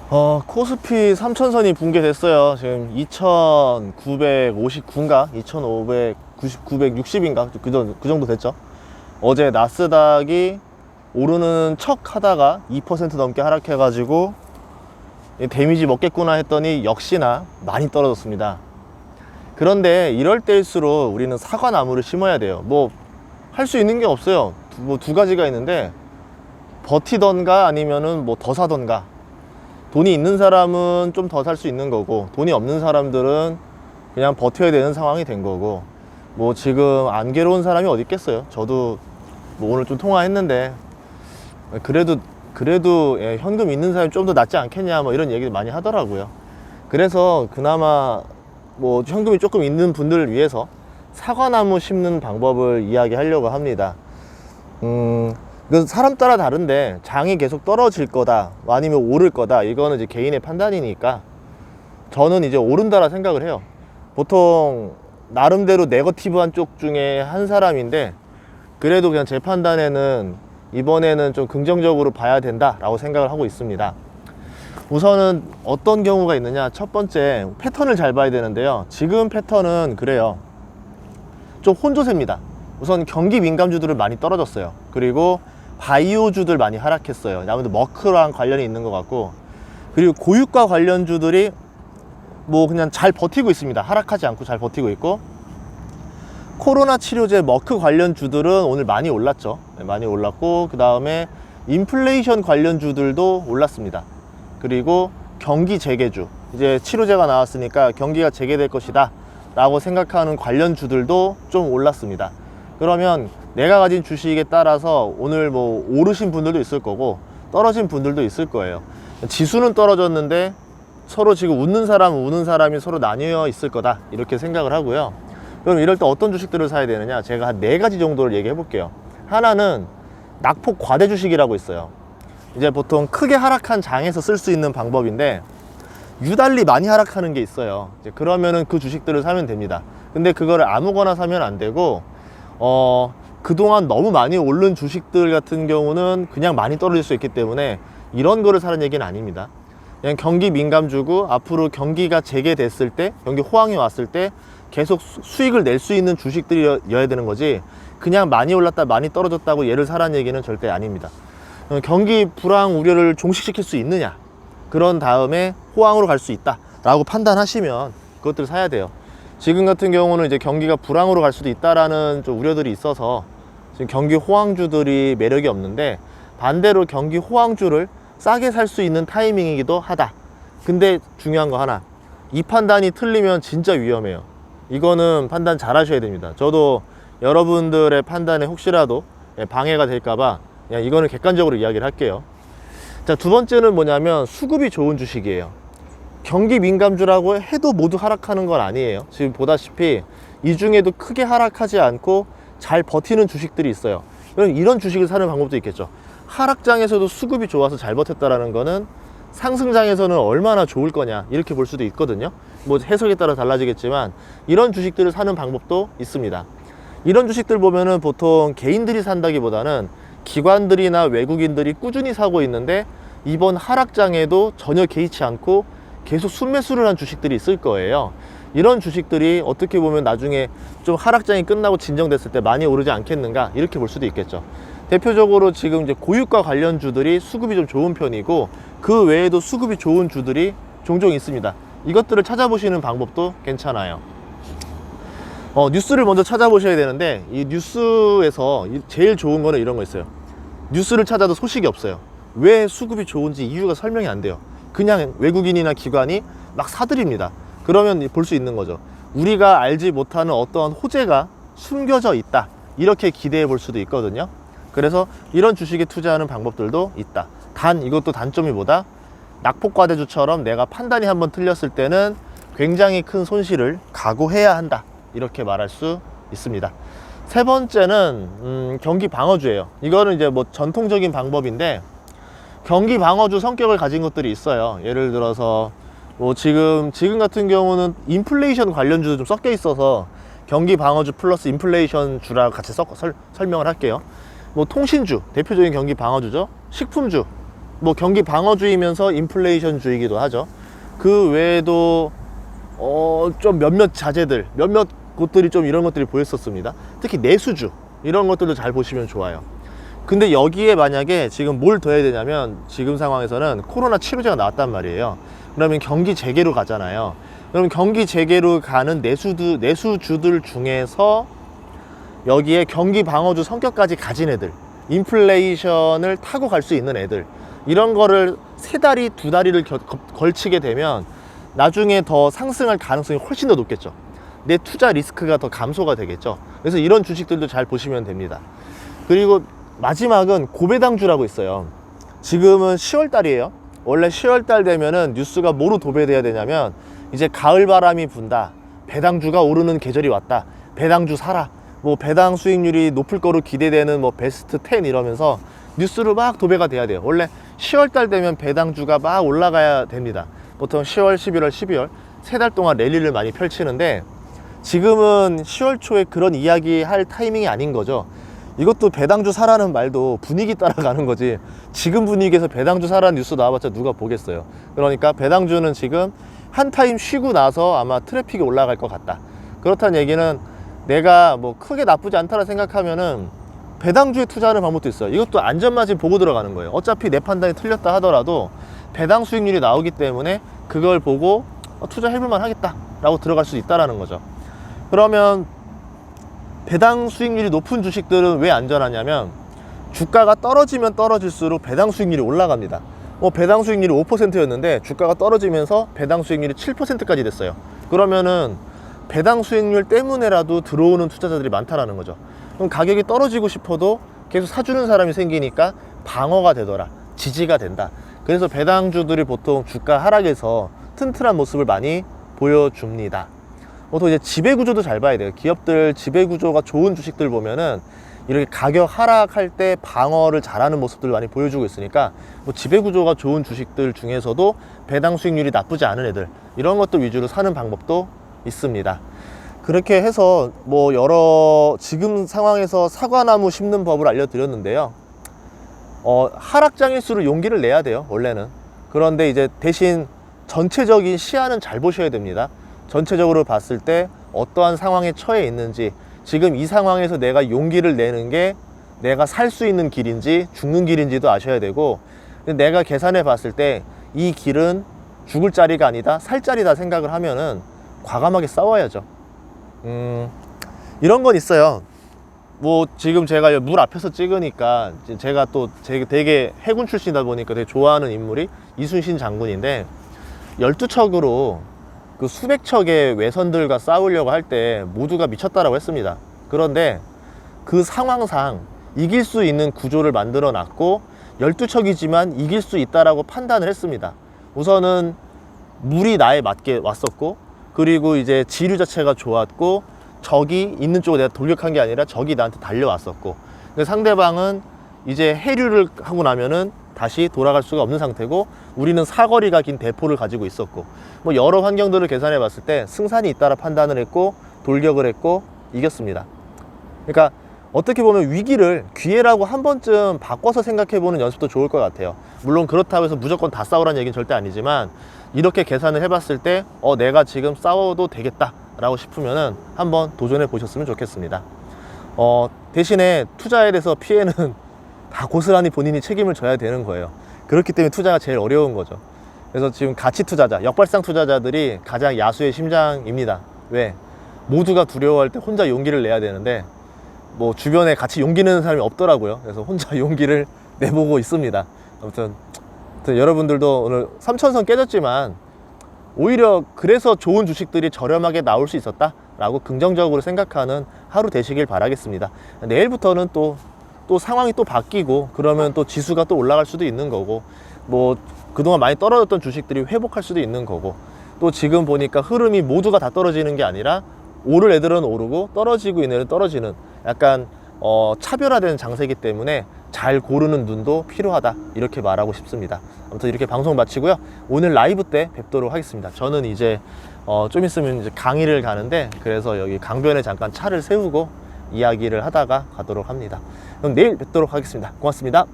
코스피 3000선이 붕괴됐어요. 지금 2959인가 2960인가 그 정도 됐죠. 어제 나스닥이 오르는 척 하다가 2% 넘게 하락해 가지고 데미지 먹겠구나 했더니 역시나 많이 떨어졌습니다. 그런데 이럴 때일수록 우리는 사과나무를 심어야 돼요. 뭐 할 수 있는 게 없어요. 두 가지가 있는데, 버티던가 아니면은 뭐 더 사던가. 돈이 있는 사람은 좀 더 살 수 있는 거고, 돈이 없는 사람들은 그냥 버텨야 되는 상황이 된 거고, 뭐 지금 안 괴로운 사람이 어디 있겠어요. 저도 뭐 오늘 좀 통화했는데, 그래도 예, 현금 있는 사람이 좀 더 낫지 않겠냐 뭐 이런 얘기를 많이 하더라고요. 그래서 그나마 뭐 현금이 조금 있는 분들을 위해서 사과나무 심는 방법을 이야기하려고 합니다. 그 사람 따라 다른데, 장이 계속 떨어질 거다 아니면 오를 거다, 이거는 이제 개인의 판단이니까 저는 이제 오른다라 생각을 해요. 보통 나름대로 네거티브한 쪽 중에 한 사람인데, 그래도 그냥 제 판단에는 이번에는 좀 긍정적으로 봐야 된다 라고 생각을 하고 있습니다. 우선은 어떤 경우가 있느냐, 첫 번째 패턴을 잘 봐야 되는데요. 지금 패턴은 그래요. 좀 혼조세입니다. 우선 경기 민감주들은 많이 떨어졌어요. 그리고 바이오주들 많이 하락했어요. 아무래도 머크랑 관련이 있는 것 같고, 그리고 고유가 관련주들이 뭐 그냥 잘 버티고 있습니다. 하락하지 않고 잘 버티고 있고, 코로나 치료제 머크 관련주들은 오늘 많이 올랐죠. 많이 올랐고, 그 다음에 인플레이션 관련주들도 올랐습니다. 그리고 경기 재개주, 이제 치료제가 나왔으니까 경기가 재개될 것이다 라고 생각하는 관련주들도 좀 올랐습니다. 그러면 내가 가진 주식에 따라서 오늘 뭐 오르신 분들도 있을 거고 떨어진 분들도 있을 거예요. 지수는 떨어졌는데 서로 지금 웃는 사람은 우는 사람이 서로 나뉘어 있을 거다, 이렇게 생각을 하고요. 그럼 이럴 때 어떤 주식들을 사야 되느냐, 제가 한 4가지 정도를 얘기해 볼게요. 하나는 낙폭 과대 주식이라고 있어요. 이제 보통 크게 하락한 장에서 쓸 수 있는 방법인데, 유달리 많이 하락하는 게 있어요. 이제 그러면은 그 주식들을 사면 됩니다. 근데 그거를 아무거나 사면 안 되고, 그동안 너무 많이 오른 주식들 같은 경우는 그냥 많이 떨어질 수 있기 때문에 이런 거를 사는 얘기는 아닙니다. 그냥 경기 민감주고 앞으로 경기가 재개됐을 때, 경기 호황이 왔을 때 계속 수익을 낼 수 있는 주식들이어야 되는 거지, 그냥 많이 올랐다 많이 떨어졌다고 얘를 사라는 얘기는 절대 아닙니다. 경기 불황 우려를 종식시킬 수 있느냐, 그런 다음에 호황으로 갈 수 있다 라고 판단하시면 그것들을 사야 돼요. 지금 같은 경우는 이제 경기가 불황으로 갈 수도 있다라는 좀 우려들이 있어서 지금 경기 호황주들이 매력이 없는데, 반대로 경기 호황주를 싸게 살 수 있는 타이밍이기도 하다. 근데 중요한 거 하나, 이 판단이 틀리면 진짜 위험해요. 이거는 판단 잘 하셔야 됩니다. 저도 여러분들의 판단에 혹시라도 방해가 될까봐 그냥 이거는 객관적으로 이야기를 할게요. 자, 두 번째는 뭐냐면 수급이 좋은 주식이에요. 경기 민감주라고 해도 모두 하락하는 건 아니에요. 지금 보다시피 이 중에도 크게 하락하지 않고 잘 버티는 주식들이 있어요. 그럼 이런 주식을 사는 방법도 있겠죠. 하락장에서도 수급이 좋아서 잘 버텼다라는 거는 상승장에서는 얼마나 좋을 거냐, 이렇게 볼 수도 있거든요. 뭐 해석에 따라 달라지겠지만 이런 주식들을 사는 방법도 있습니다. 이런 주식들 보면은 보통 개인들이 산다기보다는 기관들이나 외국인들이 꾸준히 사고 있는데, 이번 하락장에도 전혀 개의치 않고 계속 순매수를 한 주식들이 있을 거예요. 이런 주식들이 어떻게 보면 나중에 좀 하락장이 끝나고 진정됐을 때 많이 오르지 않겠는가, 이렇게 볼 수도 있겠죠. 대표적으로 지금 이제 고유가 관련주들이 수급이 좀 좋은 편이고, 그 외에도 수급이 좋은 주들이 종종 있습니다. 이것들을 찾아보시는 방법도 괜찮아요. 뉴스를 먼저 찾아보셔야 되는데, 이 뉴스에서 제일 좋은 거는 이런 거 있어요. 뉴스를 찾아도 소식이 없어요. 왜 수급이 좋은지 이유가 설명이 안 돼요. 그냥 외국인이나 기관이 막 사들입니다. 그러면 볼 수 있는 거죠. 우리가 알지 못하는 어떠한 호재가 숨겨져 있다, 이렇게 기대해 볼 수도 있거든요. 그래서 이런 주식에 투자하는 방법들도 있다. 단 이것도 단점이 뭐다? 낙폭과대주처럼 내가 판단이 한번 틀렸을 때는 굉장히 큰 손실을 각오해야 한다, 이렇게 말할 수 있습니다. 세 번째는 경기 방어주예요. 이거는 이제 뭐 전통적인 방법인데, 경기 방어주 성격을 가진 것들이 있어요. 예를 들어서 뭐 지금 같은 경우는 인플레이션 관련주도 좀 섞여 있어서 경기 방어주 플러스 인플레이션 주라고 같이 설명을 할게요. 뭐 통신주 대표적인 경기 방어주죠. 식품주 뭐 경기 방어주의면서 인플레이션주의이기도 하죠. 그 외에도 좀 몇몇 자재들, 몇몇 곳들이 좀 이런 것들이 보였었습니다. 특히 내수주 이런 것들도 잘 보시면 좋아요. 근데 여기에 만약에 지금 뭘 더 해야 되냐면, 지금 상황에서는 코로나 치료제가 나왔단 말이에요. 그러면 경기 재개로 가잖아요. 그럼 경기 재개로 가는 내수주들 중에서 여기에 경기 방어주 성격까지 가진 애들, 인플레이션을 타고 갈 수 있는 애들, 이런 거를 세 다리 두 다리를 걸치게 되면 나중에 더 상승할 가능성이 훨씬 더 높겠죠. 내 투자 리스크가 더 감소가 되겠죠. 그래서 이런 주식들도 잘 보시면 됩니다. 그리고 마지막은 고배당주라고 있어요. 지금은 10월 달이에요. 원래 10월 달 되면은 뉴스가 뭐로 도배돼야 되냐면, 이제 가을 바람이 분다, 배당주가 오르는 계절이 왔다, 배당주 사라, 뭐 배당 수익률이 높을 거로 기대되는 뭐 베스트 10 이러면서 뉴스로 막 도배가 돼야 돼요. 원래 10월 달 되면 배당주가 막 올라가야 됩니다. 보통 10월, 11월, 12월 세 달 동안 랠리를 많이 펼치는데, 지금은 10월 초에 그런 이야기 할 타이밍이 아닌 거죠. 이것도 배당주 사라는 말도 분위기 따라가는 거지, 지금 분위기에서 배당주 사라는 뉴스 나와봤자 누가 보겠어요. 그러니까 배당주는 지금 한 타임 쉬고 나서 아마 트래픽이 올라갈 것 같다. 그렇다는 얘기는 내가 뭐 크게 나쁘지 않다라 생각하면은 배당주에 투자하는 방법도 있어요. 이것도 안전마진 보고 들어가는 거예요. 어차피 내 판단이 틀렸다 하더라도 배당 수익률이 나오기 때문에 그걸 보고 투자해볼만 하겠다 라고 들어갈 수 있다라는 거죠. 그러면 배당 수익률이 높은 주식들은 왜 안전하냐면, 주가가 떨어지면 떨어질수록 배당 수익률이 올라갑니다. 배당 수익률이 5%였는데 주가가 떨어지면서 배당 수익률이 7%까지 됐어요. 그러면은 배당 수익률 때문에라도 들어오는 투자자들이 많다라는 거죠. 그럼 가격이 떨어지고 싶어도 계속 사주는 사람이 생기니까 방어가 되더라, 지지가 된다. 그래서 배당주들이 보통 주가 하락에서 튼튼한 모습을 많이 보여줍니다. 또 이제 지배구조도 잘 봐야 돼요. 기업들 지배구조가 좋은 주식들 보면은 이렇게 가격 하락할 때 방어를 잘하는 모습들을 많이 보여주고 있으니까, 뭐 지배구조가 좋은 주식들 중에서도 배당 수익률이 나쁘지 않은 애들, 이런 것들 위주로 사는 방법도 있습니다. 그렇게 해서 뭐 여러 지금 상황에서 사과나무 심는 법을 알려드렸는데요. 하락장일수록 용기를 내야 돼요, 원래는. 그런데 이제 대신 전체적인 시야는 잘 보셔야 됩니다. 전체적으로 봤을 때 어떠한 상황에 처해 있는지, 지금 이 상황에서 내가 용기를 내는 게 내가 살 수 있는 길인지 죽는 길인지도 아셔야 되고, 내가 계산해 봤을 때 이 길은 죽을 자리가 아니다, 살 자리다 생각을 하면은 과감하게 싸워야죠. 이런 건 있어요. 뭐 지금 제가 물 앞에서 찍으니까, 제가 또 되게 해군 출신이다 보니까 되게 좋아하는 인물이 이순신 장군인데, 12척으로 그 수백 척의 외선들과 싸우려고 할 때 모두가 미쳤다라고 했습니다. 그런데 그 상황상 이길 수 있는 구조를 만들어 놨고, 12척이지만 이길 수 있다라고 판단을 했습니다. 우선은 물이 나에 맞게 왔었고, 그리고 이제 지류 자체가 좋았고, 적이 있는 쪽으로 내가 돌격한 게 아니라 적이 나한테 달려왔었고, 근데 상대방은 이제 해류를 하고 나면은 다시 돌아갈 수가 없는 상태고, 우리는 사거리가 긴 대포를 가지고 있었고, 뭐 여러 환경들을 계산해 봤을 때 승산이 있다라 판단을 했고 돌격을 했고 이겼습니다. 그러니까 어떻게 보면 위기를 기회라고 한 번쯤 바꿔서 생각해 보는 연습도 좋을 것 같아요. 물론 그렇다고 해서 무조건 다 싸우라는 얘기는 절대 아니지만, 이렇게 계산을 해봤을 때 내가 지금 싸워도 되겠다 라고 싶으면은 한번 도전해 보셨으면 좋겠습니다. 대신에 투자에 대해서 피해는 다 고스란히 본인이 책임을 져야 되는 거예요. 그렇기 때문에 투자가 제일 어려운 거죠. 그래서 지금 가치 투자자, 역발상 투자자들이 가장 야수의 심장입니다. 왜? 모두가 두려워할 때 혼자 용기를 내야 되는데, 뭐 주변에 같이 용기 내는 사람이 없더라고요. 그래서 혼자 용기를 내보고 있습니다. 아무튼 여러분들도 오늘 3천선 깨졌지만 오히려 그래서 좋은 주식들이 저렴하게 나올 수 있었다 라고 긍정적으로 생각하는 하루 되시길 바라겠습니다. 내일부터는 또 상황이 또 바뀌고, 그러면 또 지수가 또 올라갈 수도 있는 거고, 뭐 그동안 많이 떨어졌던 주식들이 회복할 수도 있는 거고, 또 지금 보니까 흐름이 모두가 다 떨어지는 게 아니라 오를 애들은 오르고 떨어지고 있는 애들은 떨어지는, 약간 차별화된 장세이기 때문에 잘 고르는 눈도 필요하다, 이렇게 말하고 싶습니다. 아무튼 이렇게 방송 마치고요, 오늘 라이브 때 뵙도록 하겠습니다. 저는 이제 좀 있으면 이제 강의를 가는데, 그래서 여기 강변에 잠깐 차를 세우고 이야기를 하다가 가도록 합니다. 그럼 내일 뵙도록 하겠습니다. 고맙습니다.